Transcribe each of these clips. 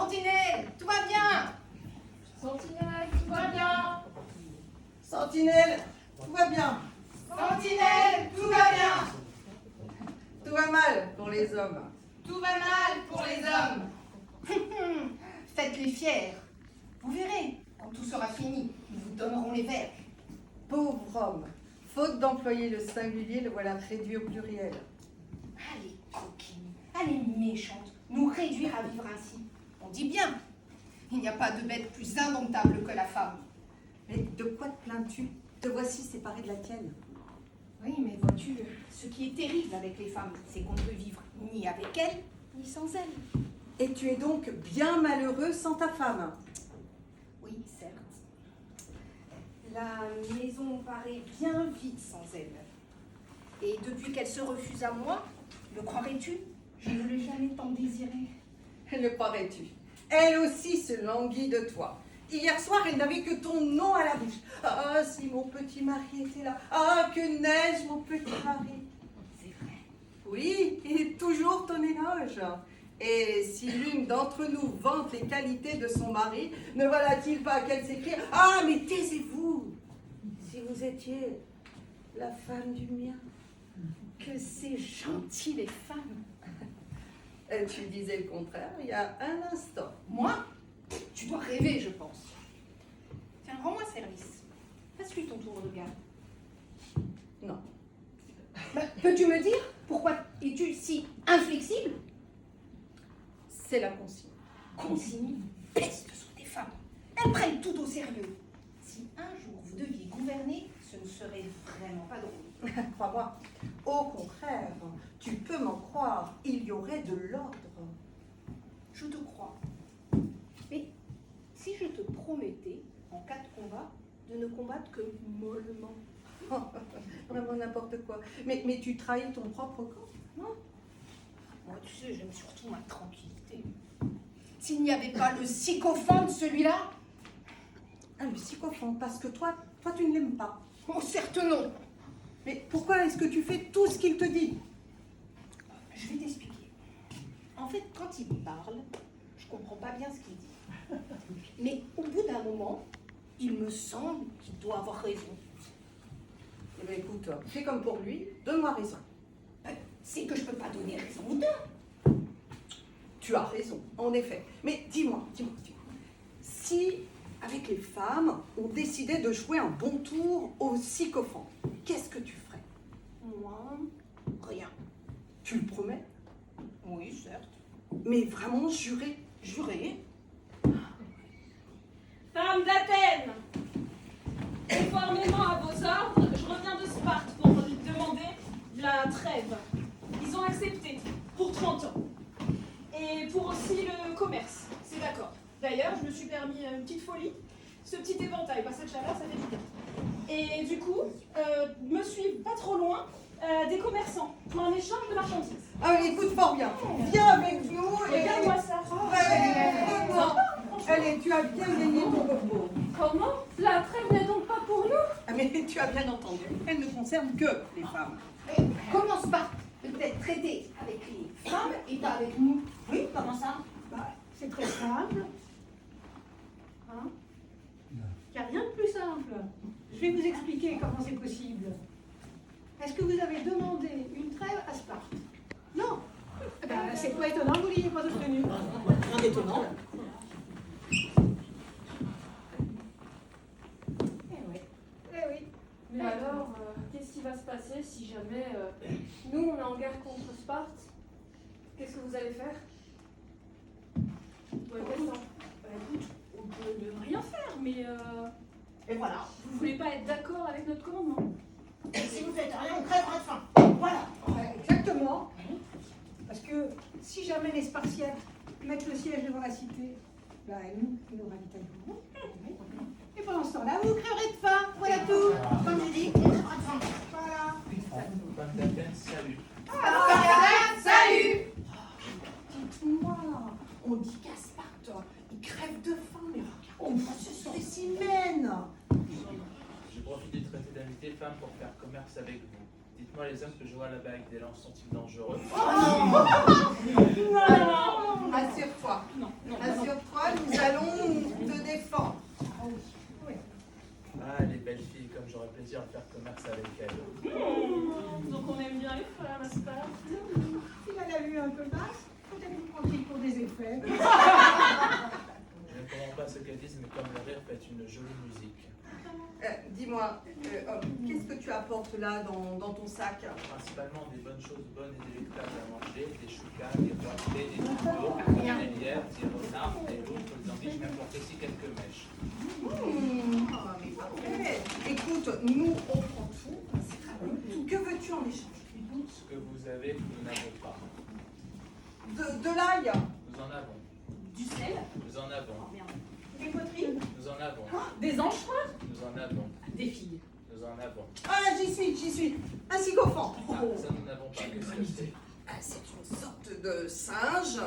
Sentinelle, tout va bien? Sentinelle, tout va bien? Sentinelle, tout va bien. Sentinelle, tout va bien? Tout va mal pour les hommes. Tout va mal pour les hommes. Faites-les fiers. Vous verrez, quand tout sera fini, ils vous donneront les verres. Pauvre homme, faute d'employer le singulier, le voilà réduit au pluriel. Allez, coquine, allez, méchante, nous réduire à vivre ainsi. On dit bien, il n'y a pas de bête plus indomptable que la femme. Mais de quoi te plains-tu? Te voici séparée de la tienne. Oui, mais vois-tu, ce qui est terrible avec les femmes, c'est qu'on ne peut vivre ni avec elles, ni sans elles. Et tu es donc bien malheureux sans ta femme. Oui, certes. La maison paraît bien vide sans elle. Et depuis qu'elle se refuse à moi, le croirais-tu, je ne l'ai jamais tant désirée. Le croirais-tu? Elle aussi se languit de toi. Hier soir, elle n'avait que ton nom à la bouche. Ah, si mon petit mari était là. Ah, que neige, mon petit mari. C'est vrai. Oui, et toujours ton éloge. Et si l'une d'entre nous vante les qualités de son mari, ne voilà-t-il pas qu'elle s'écrie « Ah, mais taisez-vous! Si vous étiez la femme du mien. » Que c'est gentil les femmes. Tu disais le contraire il y a un instant. Moi, tu dois rêver, je pense. Tiens, rends-moi service. Passe-lui ton tour de garde. Non. Peux-tu me dire pourquoi es-tu si inflexible? C'est la consigne. Consigne, peste sur des femmes. Elles prennent tout au sérieux. Si un jour vous deviez gouverner, ce ne serait vraiment pas drôle. Crois-moi. Au contraire, tu peux m'en croire, il y aurait de l'ordre. Je te crois. Mais si je te promettais, en cas de combat, de ne combattre que mollement. Vraiment n'importe quoi. Mais tu trahis ton propre corps, non? Moi, tu sais, j'aime surtout ma tranquillité. S'il n'y avait pas le sycophante, celui-là. Ah, le sycophante, parce que toi tu ne l'aimes pas. Oh, certes non. Mais pourquoi est-ce que tu fais tout ce qu'il te dit? Je vais t'expliquer. En fait, quand il parle, je comprends pas bien ce qu'il dit. Mais au bout d'un moment, il me semble qu'il doit avoir raison. Eh bien écoute, fais comme pour lui, donne-moi raison. C'est que je peux pas donner raison aux deux. Tu as raison, en effet. Mais dis-moi. Si, avec les femmes, on décidait de jouer un bon tour au sycophant, qu'est-ce que tu ferais? Moi, rien. Tu le promets? Oui, certes. Mais vraiment juré? Juré. Femmes d'Athènes, conformément à vos ordres, je reviens de Sparte pour demander la trêve. Ils ont accepté pour 30 ans. Et pour aussi le commerce, c'est d'accord. D'ailleurs, je me suis permis une petite folie. Ce petit éventail, pas cette chaleur, ça fait du bien. Et du coup, me suivent pas trop loin des commerçants pour un échange de marchandises. Ah oui, écoute fort bien. Viens avec nous et... Regarde-moi ça. Vraiment. Allez, tu as bien gagné ton repos. Comment? La trêve n'est donc pas pour nous? Ah, mais tu as bien entendu, elle ne concerne que les femmes. Commence pas peut-être traiter avec les femmes et pas avec nous. Oui, comment ça? C'est très simple. Hein? Il n'y a rien de plus simple. Je vais vous expliquer comment c'est possible. Est-ce que vous avez demandé une trêve à Sparte? Non. Eh ben, c'est pas étonnant, vous l'ayez pas obtenu. Rien d'étonnant. Eh oui. Mais alors, qu'est-ce qui va se passer si jamais nous, on est en guerre contre Sparte? Qu'est-ce que vous allez faire? Ouais, Écoute, on peut ne rien faire, mais Et voilà. vous voulez pas être d'accord avec notre commandement? Et si vous faites rien, on crèvera de faim. Voilà. Ouais, exactement. Parce que si jamais les Spartiates mettent le siège devant la cité, ben nous ravitaillerons. Et pendant ce temps-là, vous crèverez de faim. Voilà tout. Comme je dis, on crèvera de faim. Voilà. Femme d'Athènes, salut. salut. Dites-moi, on dit qu'à Sparte, ils crèvent de faim, mais regarde, ce spécimen. J'ai profité de traiter d'inviter femmes pour faire commerce avec vous. Dites-moi, les hommes que je vois là-bas avec des lances sont-ils dangereux? Non. Assure-toi. Non. Assure-toi, nous allons te défendre. Ah, les belles filles, comme j'aurais plaisir à faire commerce avec elles. Donc on aime bien les frères, n'est-ce pas? Il en a vu un peu basse, peut-être vous prend-il pour des effets. Je ne comprends pas ce qu'elles disent, mais comme le rire fait une jolie musique. Dis-moi, qu'est-ce que tu apportes là dans ton sac? Principalement des bonnes choses bonnes et délectables à manger, des choucas, des poivrés, des tutos, des lièvres, des renards, des loups, des anguilles, je m'apporte aussi quelques mèches. Ah, mais parfait. Écoute, nous, on prend tout. C'est très bien. Que veux-tu en échange? Ce que vous avez, nous n'avons pas. De l'ail? Nous en avons. Du sel? Nous en avons. Des poteries? Nous en avons. Des anchois? Nous en avons. Des filles. Nous en avons. Ah, j'y suis. Un sycophant. Ah, ça nous n'avons pas. Qu'est-ce que c'est? Ah, c'est une sorte de singe.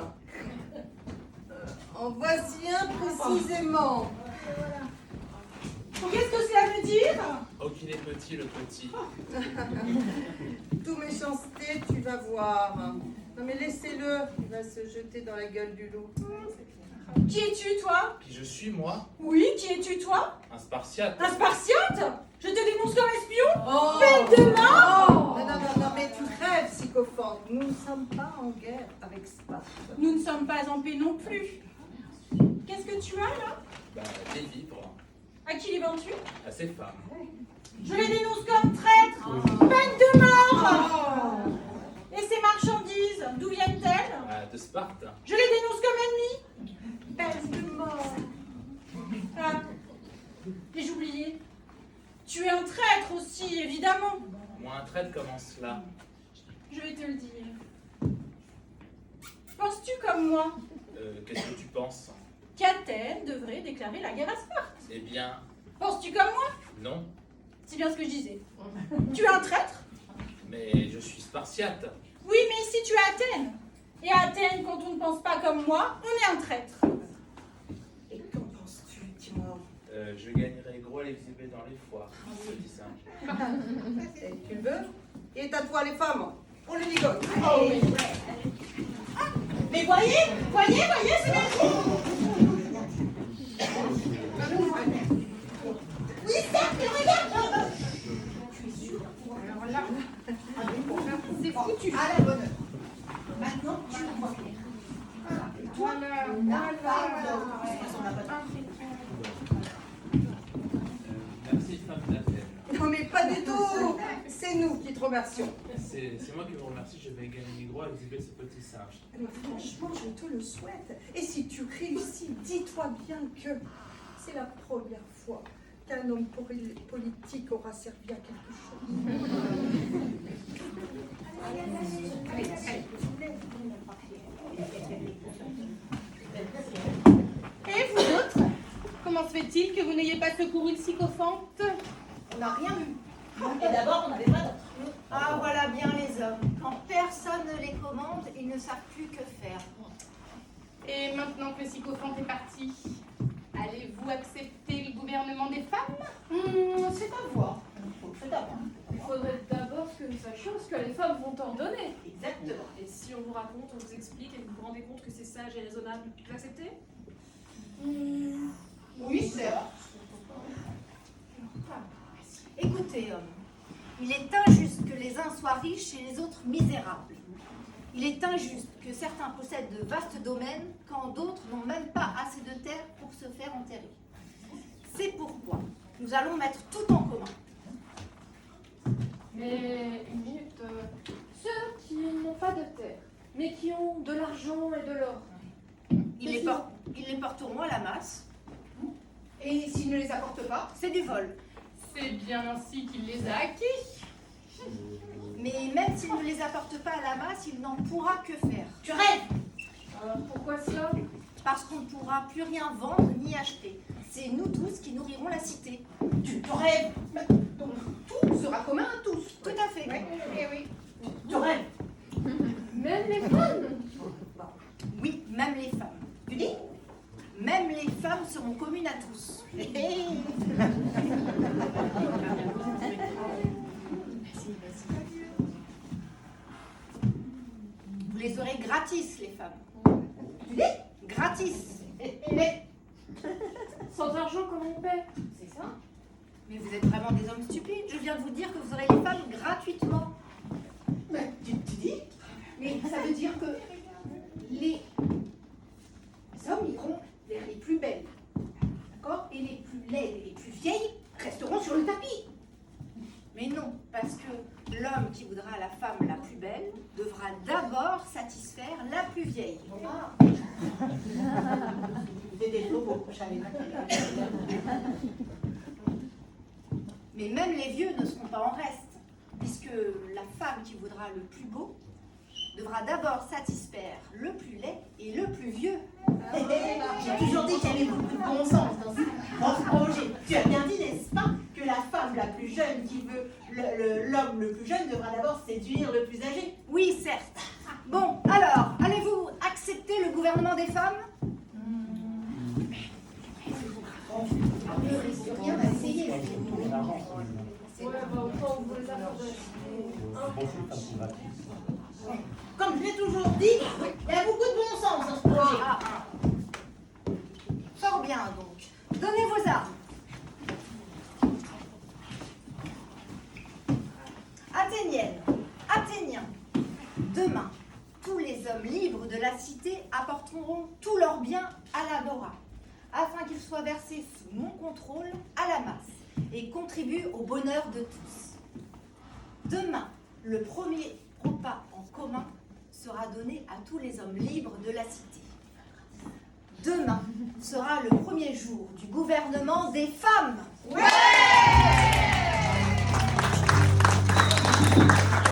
En voici un précisément. Qu'est-ce que cela veut dire? Oh, qu'il est petit, le petit. Tout méchanceté, tu vas voir. Non mais laissez-le, il va se jeter dans la gueule du loup. Qui es-tu, toi? Qui je suis, moi? Oui, qui es-tu, toi? Un Spartiate. Un Spartiate? Je te dénonce comme espion? Oh, Peine de mort! Non, mais tu rêves, sycophante. Nous ne sommes pas en guerre avec Sparte. Nous ne sommes pas en paix non plus. Qu'est-ce que tu as là? Bah, des vivres. À qui les vends-tu? À ces femmes. Je les dénonce comme traîtres! Peine de mort! Et ces marchandises, d'où viennent-elles? Ah, de Sparte. Je les dénonce comme ennemis! Peine de mort! Ah, l'ai-je oublié? Tu es un traître aussi, évidemment! Moi, un traître, comment cela? Je vais te le dire. Penses-tu comme moi Qu'est-ce que tu penses? qu'Athènes devrait déclarer la guerre à Sparte? Eh bien, Penses-tu comme moi? non. C'est bien ce que je disais. Tu es un traître? Mais je suis Spartiate. Oui, mais ici tu es à Athènes. Et à Athènes, quand on ne pense pas comme moi, on est un traître. Et qu'en penses-tu, dis-moi? Je gagnerai gros à l'exhiber dans les foires. Petit singe. Tu le veux? Et à toi les femmes, on les ligote. Mais voyez, c'est bien. Oui, certes, mais regarde. C'est foutu. À la bonne heure. Maintenant, tu le vois clair. Voilà. Merci, femme d'Athènes. Non mais pas du tout. C'est nous qui te remercions. C'est moi qui vous remercie. Je vais gagner gros à exhiber ce petit singe. Mais franchement, je te le souhaite. Et si tu réussis, dis-toi bien que c'est la première fois qu'un homme politique aura servi à quelque chose. Et vous autres, comment se fait-il que vous n'ayez pas secouru le sycophante? On n'a rien eu. Et d'abord, on n'avait pas d'autre. Ah, voilà bien les hommes. Quand personne ne les commande, ils ne savent plus que faire. Et maintenant que le sycophante est parti, allez-vous accepter le gouvernement des femmes? C'est à voir. C'est à voir. Il faudrait d'abord que nous sachions ce que les femmes vont ordonner. Exactement. Et si on vous raconte, on vous explique et vous vous rendez compte que c'est sage et raisonnable, vous acceptez? Oui, c'est vrai. Écoutez, hommes, il est injuste que les uns soient riches et les autres misérables. Il est injuste que certains possèdent de vastes domaines quand d'autres n'ont même pas assez de terre pour se faire enterrer. C'est pourquoi nous allons mettre tout en commun. Mais une minute, ceux qui n'ont pas de terre, mais qui ont de l'argent et de l'or. Ils les porteront à la masse. Et s'il ne les apporte pas? C'est du vol. C'est bien ainsi qu'il les a acquis. Mais même s'il ne les apporte pas à la masse, il n'en pourra que faire. Tu rêves! Pourquoi cela? Parce qu'on ne pourra plus rien vendre ni acheter. C'est nous tous qui nourrirons la cité. Tu rêves! Donc tout sera commun à tous. Tout à fait. Oui. Tu rêves. Même les femmes? Oui, même les femmes. Tu dis? Même les femmes seront communes à tous. les aurez gratis, les femmes. Tu dis? Gratis. Mais Sans argent, comment on paie? c'est ça. Mais vous êtes vraiment des hommes stupides. Je viens de vous dire que vous aurez les femmes gratuitement. Mais tu dis? Mais ça veut dire que les hommes iront vers les plus belles, d'accord? Et les plus laides et les plus vieilles resteront sur le tapis. Mais non, parce que l'homme qui voudra la femme la plus belle devra d'abord satisfaire la plus vieille. Ah. C'était trop beau, je savais pas qu'il y avait. Mais même les vieux ne seront pas en reste, puisque la femme qui voudra le plus beau devra d'abord satisfaire le plus laid et le plus vieux. J'ai toujours dit qu'il y avait beaucoup de bon sens dans ce projet. Tu as bien dit, n'est-ce pas, que la femme la plus jeune qui veut l'homme le plus jeune devra d'abord séduire le plus âgé. Oui, certes. Bon, alors, allez-vous accepter le gouvernement des femmes? On ne risque rien à essayer. Ouais, bah, au point où vous les affordez. Comme je l'ai toujours dit, il y a beaucoup de bon sens dans ce projet. Ah, ah. Fort bien, donc. Donnez vos armes. Athéniennes, Athéniens, demain, tous les hommes libres de la cité apporteront tous leurs biens à l'agora, afin qu'ils soient versés sous mon contrôle à la masse et contribuent au bonheur de tous. Demain, le premier repas en commun sera donné à tous les hommes libres de la cité. Demain sera le premier jour du gouvernement des femmes. Ouais!